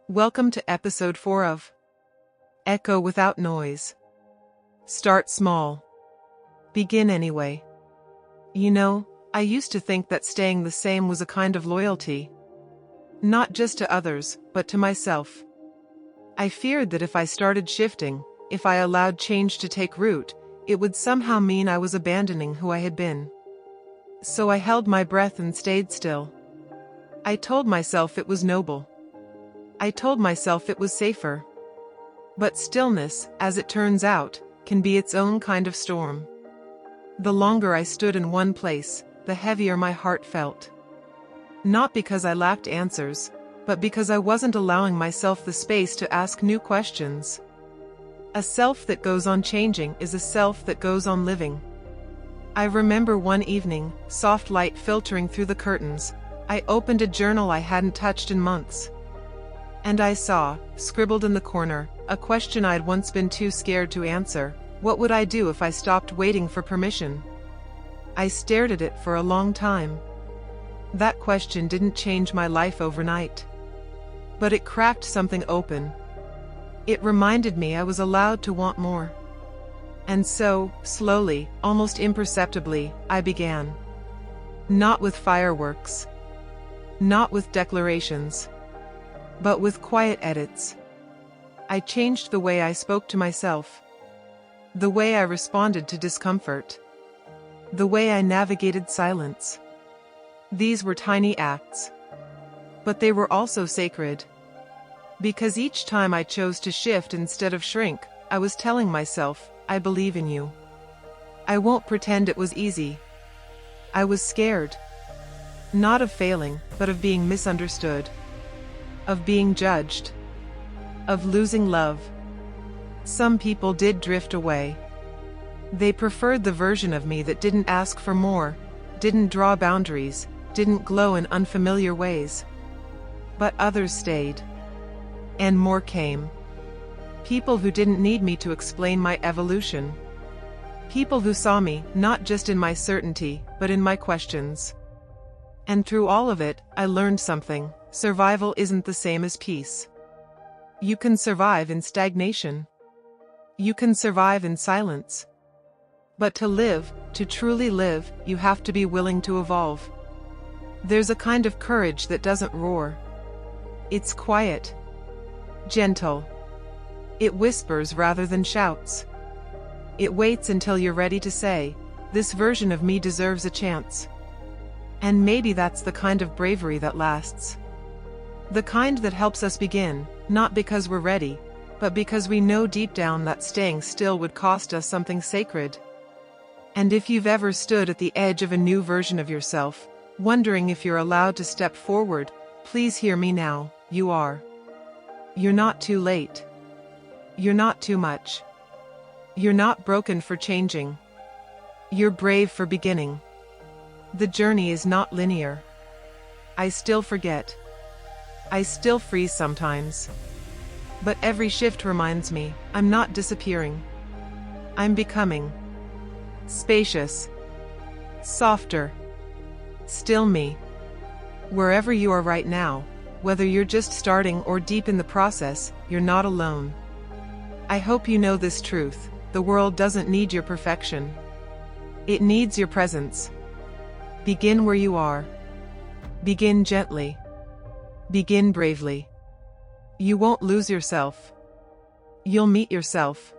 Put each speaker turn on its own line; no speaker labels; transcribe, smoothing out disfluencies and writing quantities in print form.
Welcome to episode 4 of Echo Without Noise. Start small. Begin anyway. You know, I used to think that staying the same was a kind of loyalty. Not just to others, but to myself. I feared that if I started shifting, if I allowed change to take root, it would somehow mean I was abandoning who I had been. So I held my breath and stayed still. I told myself it was noble. I told myself it was safer. But stillness, as it turns out, can be its own kind of storm. The longer I stood in one place, the heavier my heart felt. Not because I lacked answers, but because I wasn't allowing myself the space to ask new questions. A self that goes on changing is a self that goes on living. I remember one evening, soft light filtering through the curtains. I opened a journal I hadn't touched in months. And I saw, scribbled in the corner, a question I'd once been too scared to answer. What would I do if I stopped waiting for permission? I stared at it for a long time. That question didn't change my life overnight. But it cracked something open. It reminded me I was allowed to want more. And so, slowly, almost imperceptibly, I began. Not with fireworks. Not with declarations. But with quiet edits. I changed the way I spoke to myself. The way I responded to discomfort. The way I navigated silence. These were tiny acts. But they were also sacred. Because each time I chose to shift instead of shrink, I was telling myself, I believe in you. I won't pretend it was easy. I was scared. Not of failing, but of being misunderstood. Of being judged. Of losing love. Some people did drift away. They preferred the version of me that didn't ask for more, didn't draw boundaries, didn't glow in unfamiliar ways. But others stayed. And more came. People who didn't need me to explain my evolution. People who saw me, not just in my certainty, but in my questions. And through all of it, I learned something. Survival isn't the same as peace. You can survive in stagnation. You can survive in silence. But to live, to truly live, you have to be willing to evolve. There's a kind of courage that doesn't roar. It's quiet. Gentle. It whispers rather than shouts. It waits until you're ready to say, this version of me deserves a chance. And maybe that's the kind of bravery that lasts. The kind that helps us begin, not because we're ready, but because we know deep down that staying still would cost us something sacred. And if you've ever stood at the edge of a new version of yourself, wondering if you're allowed to step forward, please hear me now, you are. You're not too late. You're not too much. You're not broken for changing. You're brave for beginning. The journey is not linear. I still forget. I still freeze sometimes. But every shift reminds me, I'm not disappearing. I'm becoming. Spacious. Softer. Still me. Wherever you are right now, whether you're just starting or deep in the process, you're not alone. I hope you know this truth. The world doesn't need your perfection. It needs your presence. Begin where you are. Begin gently. Begin bravely. You won't lose yourself. You'll meet yourself.